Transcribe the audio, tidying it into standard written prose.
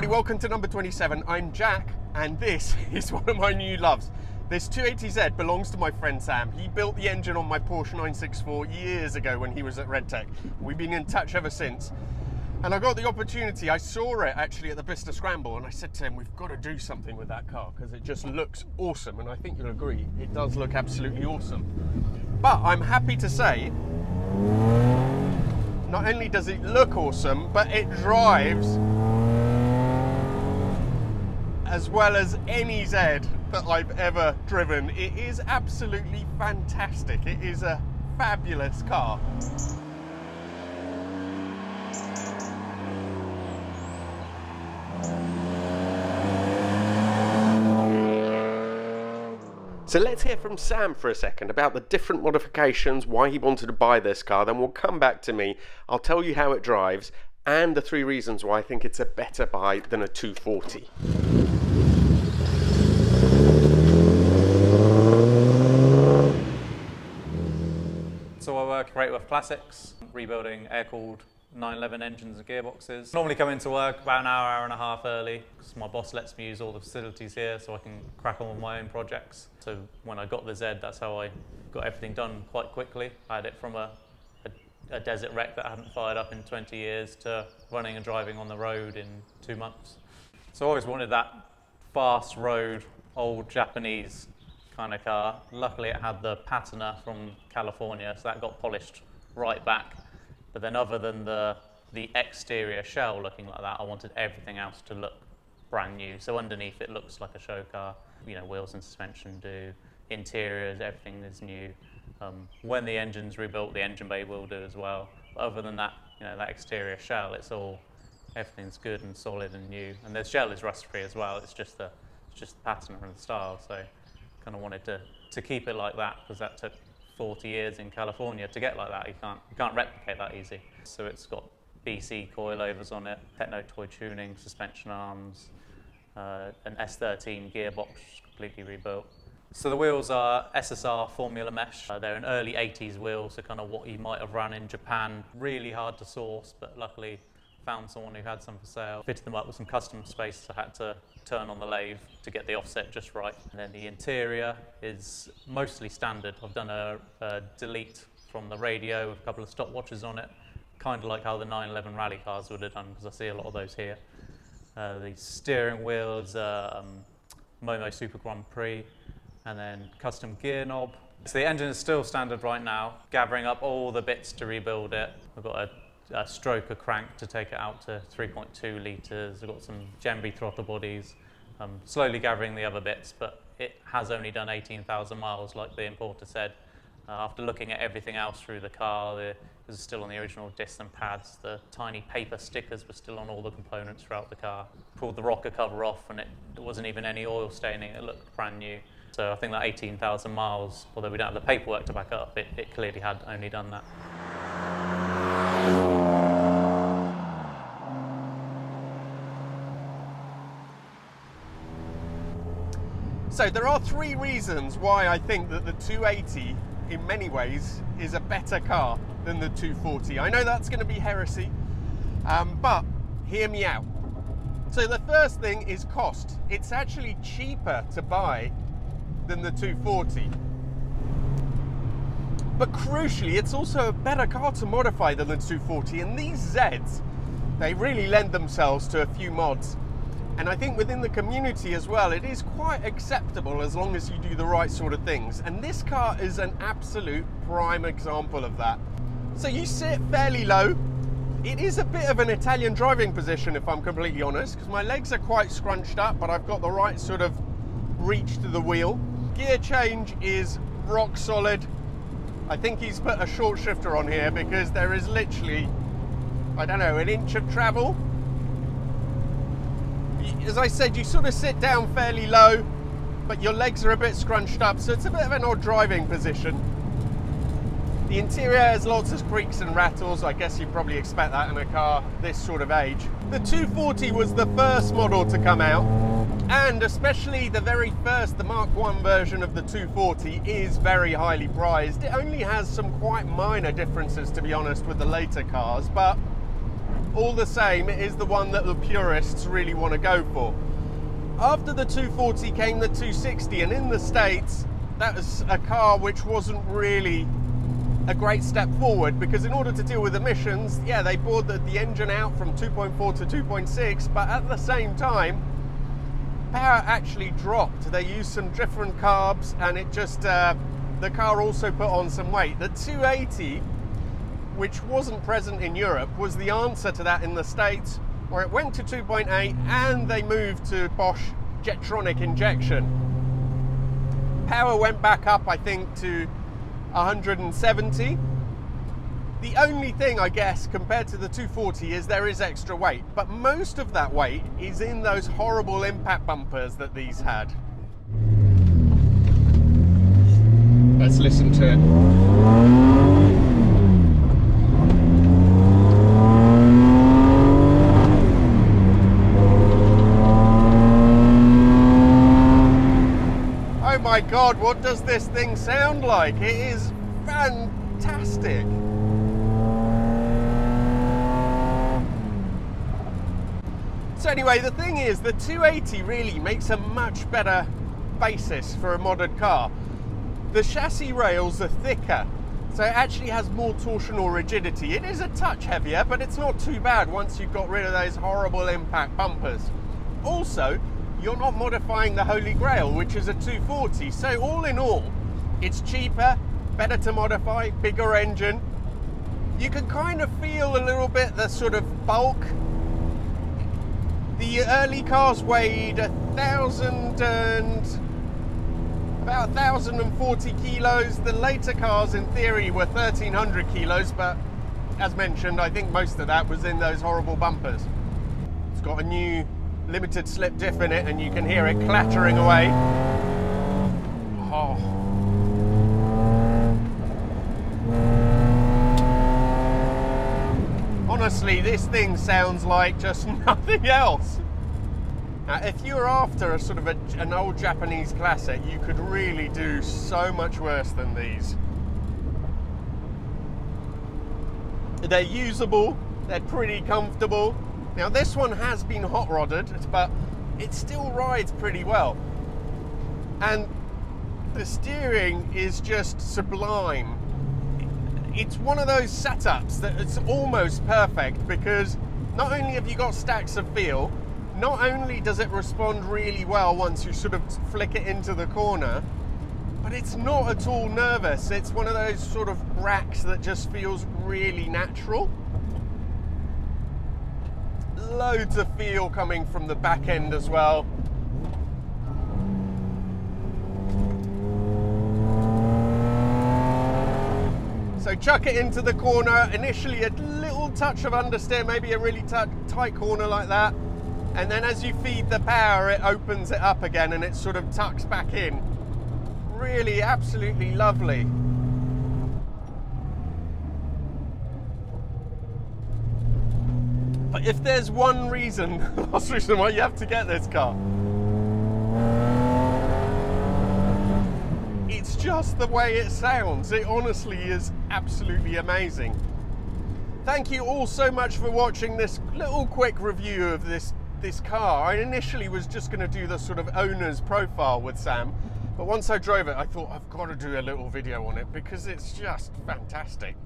everybody, welcome to number 27. I'm Jack, and this is one of my new loves. This 280Z belongs to my friend Sam. He built the engine on my Porsche 964 years ago when he was at RedTech. We've been in touch ever since. And I got the opportunity, I saw it actually at the Bicester Scramble, and I said to him, we've got to do something with that car because it just looks awesome, and I think you'll agree, it does look absolutely awesome. But I'm happy to say, not only does it look awesome, but it drives as well as any Z that I've ever driven. It is absolutely fantastic. It is a fabulous car. So let's hear from Sam for a second about the different modifications, why he wanted to buy this car, then we'll come back to me. I'll tell you how it drives and the 3 reasons why I think it's a better buy than a 240. So I work at Greatworth Classics, rebuilding air-cooled 911 engines and gearboxes. Normally come into work about an hour and a half early because my boss lets me use all the facilities here so I can crack on with my own projects. So when I got the Z, that's how I got everything done quite quickly. I had it from a desert wreck that I hadn't fired up in 20 years to running and driving on the road in 2 months. So I always wanted that fast road, old Japanese kind of car. Luckily it had the patina from California, so that got polished right back. But then other than the exterior shell looking like that, I wanted everything else to look brand new. So underneath it looks like a show car. You know, wheels and suspension do, interiors, everything is new. When the engine's rebuilt, the engine bay will do as well. But other than that, you know, that exterior shell, everything's good and solid and new. And the shell is rust free as well. It's just the patina and the style. So kind of wanted to keep it like that because that took 40 years in California to get like that. You can't replicate that easy. So it's got BC coilovers on it, Techno toy tuning, suspension arms, an S13 gearbox completely rebuilt. So the wheels are SSR Formula Mesh. They're an early 80s wheel, so kind of what you might have run in Japan. Really hard to source, but luckily found someone who had some for sale. Fitted them up with some custom space, so I had to turn on the lathe to get the offset just right. And then the interior is mostly standard. I've done a delete from the radio with a couple of stopwatches on it, kind of like how the 911 rally cars would have done, because I see a lot of those here. The steering wheel is Momo Super Grand Prix, and then custom gear knob. So the engine is still standard right now, gathering up all the bits to rebuild it. I've got a stroker crank to take it out to 3.2 litres. I've got some Gemby throttle bodies. Slowly gathering the other bits, but it has only done 18,000 miles like the importer said. After looking at everything else through the car, it was still on the original discs and pads. The tiny paper stickers were still on all the components throughout the car. Pulled the rocker cover off and there wasn't even any oil staining. It looked brand new. So I think that 18,000 miles, although we don't have the paperwork to back up, it clearly had only done that. So there are 3 reasons why I think that the 280 in many ways is a better car than the 240. I know that's going to be heresy, but hear me out. So the first thing is cost. It's actually cheaper to buy than the 240. But crucially, it's also a better car to modify than the 240, and these Zs, they really lend themselves to a few mods. And I think within the community as well, it is quite acceptable as long as you do the right sort of things. And this car is an absolute prime example of that. So you sit fairly low. It is a bit of an Italian driving position, if I'm completely honest, because my legs are quite scrunched up, but I've got the right sort of reach to the wheel. Gear change is rock solid. I think he's put a short shifter on here because there is literally, I don't know, an inch of travel. As I said, you sort of sit down fairly low, but your legs are a bit scrunched up, so it's a bit of an odd driving position. The interior has lots of creaks and rattles. I guess you'd probably expect that in a car this sort of age. The 240 was the first model to come out, and especially the very first, the Mark I version of the 240 is very highly prized. It only has some quite minor differences, to be honest, with the later cars, but all the same, it is the one that the purists really want to go for. After the 240 came the 260, and in the States, that was a car which wasn't really a great step forward, because in order to deal with emissions, yeah, they broadened the engine out from 2.4 to 2.6, but at the same time, power actually dropped. They used some different carbs, and it just, the car also put on some weight. The 280, which wasn't present in Europe, was the answer to that in the States, where it went to 2.8 and they moved to Bosch Jetronic injection. Power went back up, I think, to 170. The only thing, I guess, compared to the 240 is there is extra weight, but most of that weight is in those horrible impact bumpers that these had. Let's listen to it. Oh my God, what does this thing sound like? It is fantastic. So anyway, the thing is, the 280 really makes a much better basis for a modded car. The chassis rails are thicker, so it actually has more torsional rigidity. It is a touch heavier, but it's not too bad once you've got rid of those horrible impact bumpers. Also, you're not modifying the Holy Grail, which is a 240. So all in all, it's cheaper, better to modify, bigger engine. You can kind of feel a little bit the sort of bulk. The early cars weighed about 1,040 kilos. The later cars, in theory, were 1,300 kilos, but as mentioned, I think most of that was in those horrible bumpers. It's got a new limited slip diff in it, and you can hear it clattering away. Oh. Honestly, this thing sounds like just nothing else. Now, if you're after a sort of an old Japanese classic, you could really do so much worse than these. They're usable, they're pretty comfortable. Now, this one has been hot rodded, but it still rides pretty well. And the steering is just sublime. It's one of those setups that it's almost perfect, because not only have you got stacks of feel, not only does it respond really well once you sort of flick it into the corner, but it's not at all nervous. It's one of those sort of racks that just feels really natural. Loads of feel coming from the back end as well. So chuck it into the corner, initially a little touch of understeer, maybe a really tight corner like that. And then as you feed the power, it opens it up again and it sort of tucks back in. Really absolutely lovely. But if there's one reason, the last reason why you have to get this car, it's just the way it sounds. It honestly is absolutely amazing. Thank you all so much for watching this little quick review of this car. I initially was just going to do the sort of owner's profile with Sam, but once I drove it, I thought I've got to do a little video on it because it's just fantastic.